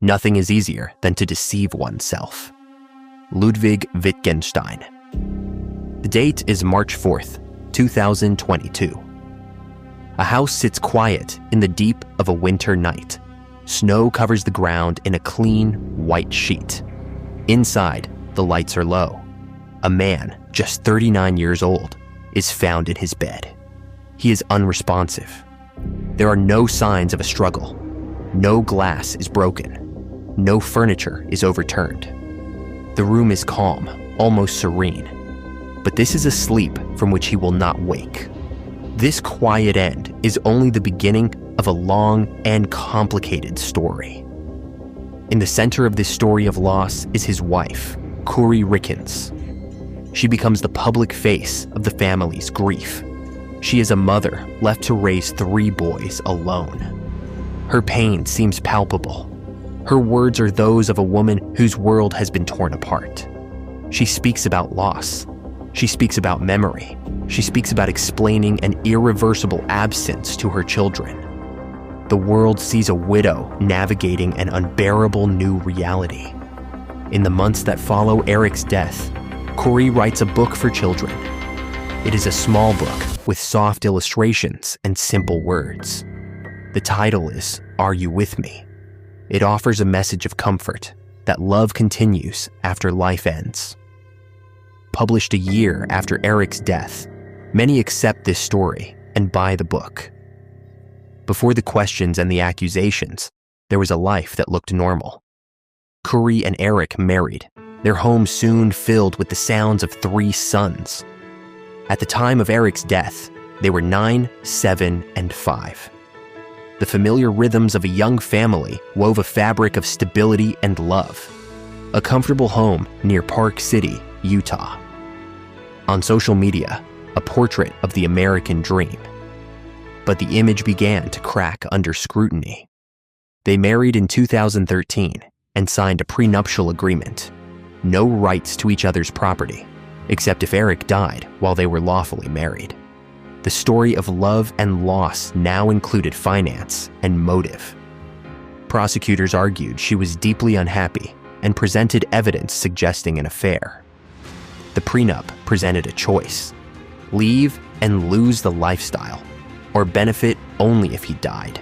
Nothing is easier than to deceive oneself. Ludwig Wittgenstein. The date is March 4th, 2022. A house sits quiet in the deep of a winter night. Snow covers the ground in a clean, white sheet. Inside, the lights are low. A man, just 39 years old, is found in his bed. He is unresponsive. There are no signs of a struggle. No glass is broken. No furniture is overturned. The room is calm, almost serene. But this is a sleep from which he will not wake. This quiet end is only the beginning of a long and complicated story. In the center of this story of loss is his wife, Kouri Richins. She becomes the public face of the family's grief. She is a mother left to raise 3 boys alone. Her pain seems palpable. Her words are those of a woman whose world has been torn apart. She speaks about loss. She speaks about memory. She speaks about explaining an irreversible absence to her children. The world sees a widow navigating an unbearable new reality. In the months that follow Eric's death, Kouri writes a book for children. It is a small book with soft illustrations and simple words. The title is Are You With Me? It offers a message of comfort that love continues after life ends. Published a year after Eric's death, many accept this story and buy the book. Before the questions and the accusations, there was a life that looked normal. Kouri and Eric married, their home soon filled with the sounds of 3 sons. At the time of Eric's death, they were 9, 7, and 5. The familiar rhythms of a young family wove a fabric of stability and love. A comfortable home near Park City, Utah. On social media, a portrait of the American dream. But the image began to crack under scrutiny. They married in 2013 and signed a prenuptial agreement. No rights to each other's property, except if Eric died while they were lawfully married. The story of love and loss now included finance and motive. Prosecutors argued she was deeply unhappy and presented evidence suggesting an affair. The prenup presented a choice: leave and lose the lifestyle, or benefit only if he died.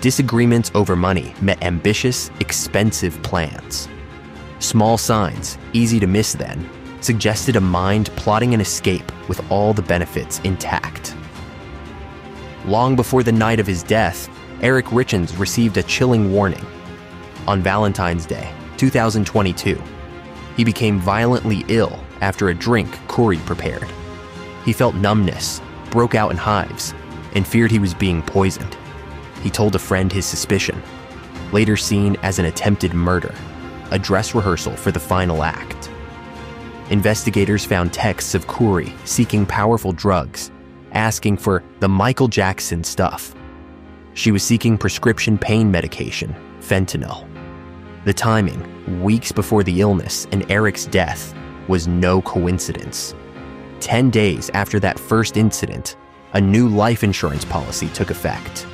Disagreements over money met ambitious, expensive plans. Small signs, easy to miss then, suggested a mind plotting an escape with all the benefits intact. Long before the night of his death, Eric Richins received a chilling warning. On Valentine's Day, 2022, he became violently ill after a drink Kouri prepared. He felt numbness, broke out in hives, and feared he was being poisoned. He told a friend his suspicion, later seen as an attempted murder, a dress rehearsal for the final act. Investigators found texts of Kouri seeking powerful drugs, asking for the Michael Jackson stuff. She was seeking prescription pain medication, fentanyl. The timing, weeks before the illness and Eric's death, was no coincidence. 10 days after that first incident, a new life insurance policy took effect.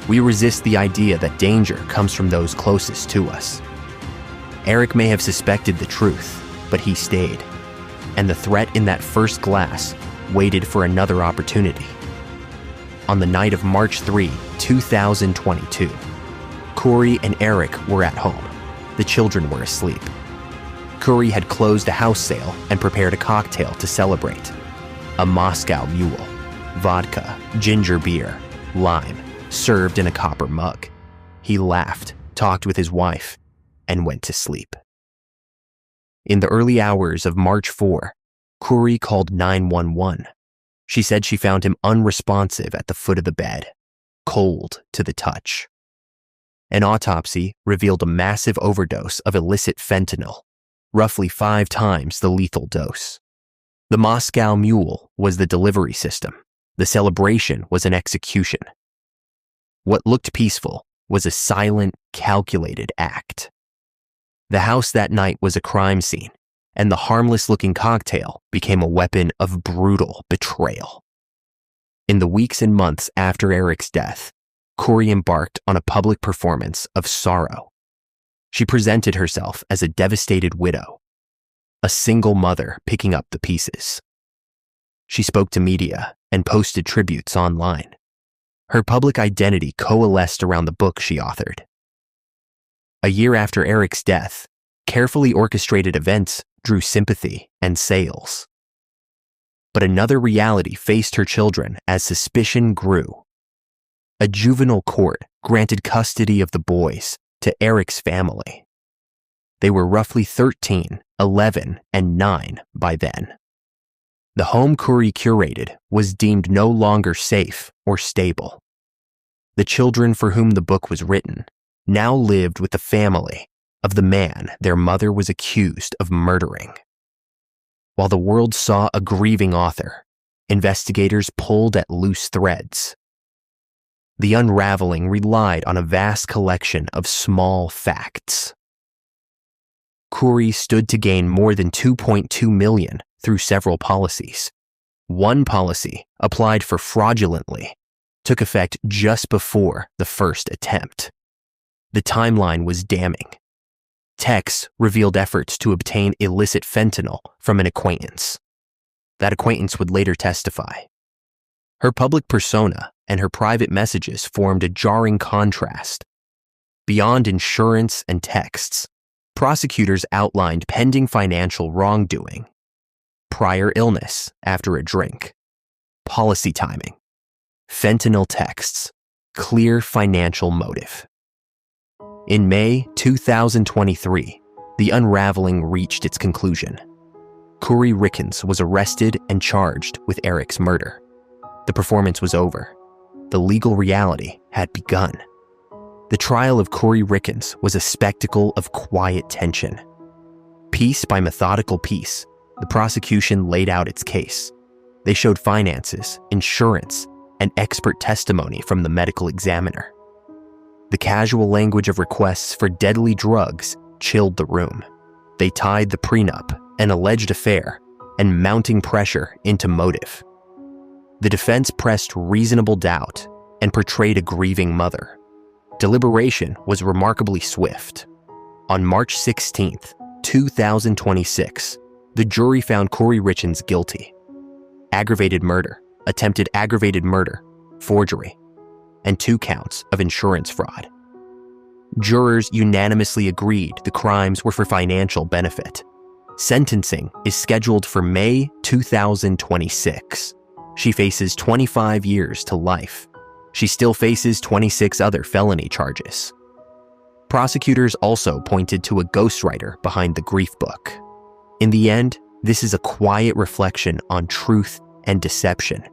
We resist the idea that danger comes from those closest to us. Eric may have suspected the truth, but he stayed. And the threat in that first glass waited for another opportunity. On the night of March 3, 2022, Kouri and Eric were at home. The children were asleep. Kouri had closed a house sale and prepared a cocktail to celebrate. A Moscow Mule, vodka, ginger beer, lime, served in a copper mug. He laughed, talked with his wife, and went to sleep. In the early hours of March 4, Kouri called 911. She said she found him unresponsive at the foot of the bed, cold to the touch. An autopsy revealed a massive overdose of illicit fentanyl, roughly 5 times the lethal dose. The Moscow Mule was the delivery system. The celebration was an execution. What looked peaceful was a silent, calculated act. The house that night was a crime scene, and the harmless-looking cocktail became a weapon of brutal betrayal. In the weeks and months after Eric's death, Kouri embarked on a public performance of sorrow. She presented herself as a devastated widow, a single mother picking up the pieces. She spoke to media and posted tributes online. Her public identity coalesced around the book she authored. A year after Eric's death, carefully orchestrated events drew sympathy and sales. But another reality faced her children as suspicion grew. A juvenile court granted custody of the boys to Eric's family. They were roughly 13, 11, and 9 by then. The home Kouri curated was deemed no longer safe or stable. The children for whom the book was written now lived with the family of the man their mother was accused of murdering. While the world saw a grieving author, investigators pulled at loose threads. The unraveling relied on a vast collection of small facts. Kouri stood to gain more than $2.2 million through several policies. One policy, applied for fraudulently, took effect just before the first attempt. The timeline was damning. Texts revealed efforts to obtain illicit fentanyl from an acquaintance. That acquaintance would later testify. Her public persona and her private messages formed a jarring contrast. Beyond insurance and texts, prosecutors outlined pending financial wrongdoing, prior illness after a drink, policy timing, fentanyl texts, clear financial motive. In May 2023, the unraveling reached its conclusion. Kouri Richins was arrested and charged with Eric's murder. The performance was over. The legal reality had begun. The trial of Kouri Richins was a spectacle of quiet tension. Piece by methodical piece, the prosecution laid out its case. They showed finances, insurance, and expert testimony from the medical examiner. The casual language of requests for deadly drugs chilled the room. They tied the prenup, an alleged affair, and mounting pressure into motive. The defense pressed reasonable doubt and portrayed a grieving mother. Deliberation was remarkably swift. On March 16, 2026, the jury found Kouri Richins guilty. Aggravated murder, attempted aggravated murder, forgery, and 2 counts of insurance fraud. Jurors unanimously agreed the crimes were for financial benefit. Sentencing is scheduled for May 2026. She faces 25 years to life. She still faces 26 other felony charges. Prosecutors also pointed to a ghostwriter behind the grief book. In the end, this is a quiet reflection on truth and deception.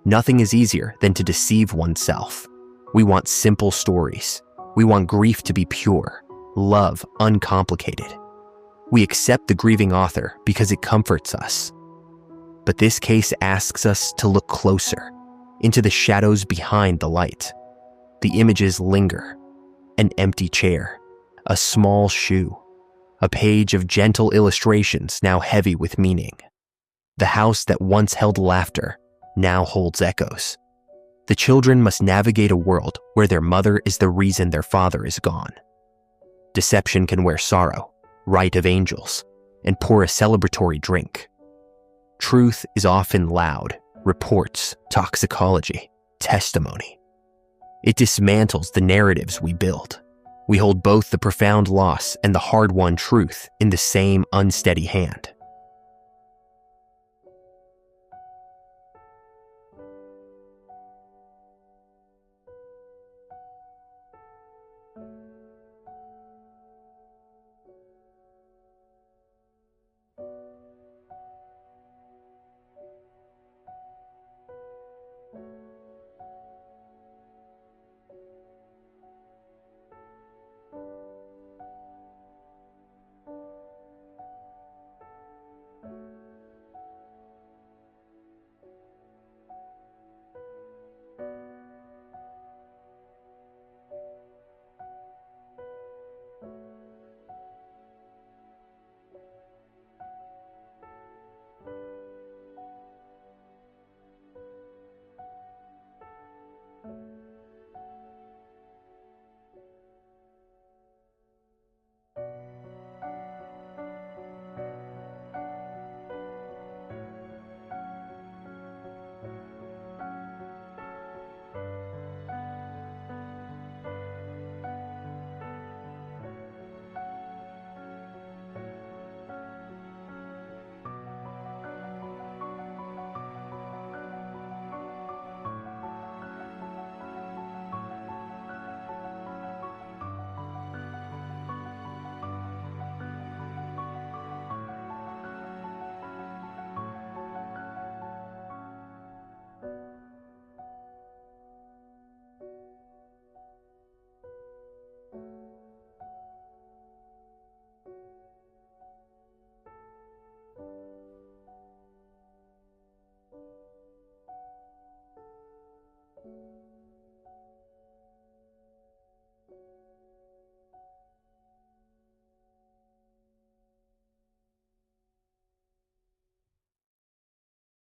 Nothing is easier than to deceive oneself. We want simple stories. We want grief to be pure, love uncomplicated. We accept the grieving author because it comforts us. But this case asks us to look closer, into the shadows behind the light. The images linger. An empty chair, a small shoe, a page of gentle illustrations now heavy with meaning. The house that once held laughter now holds echoes. The children must navigate a world where their mother is the reason their father is gone. Deception can wear sorrow, rite of angels, and pour a celebratory drink. Truth is often loud, reports, toxicology, testimony. It dismantles the narratives we build. We hold both the profound loss and the hard-won truth in the same unsteady hand.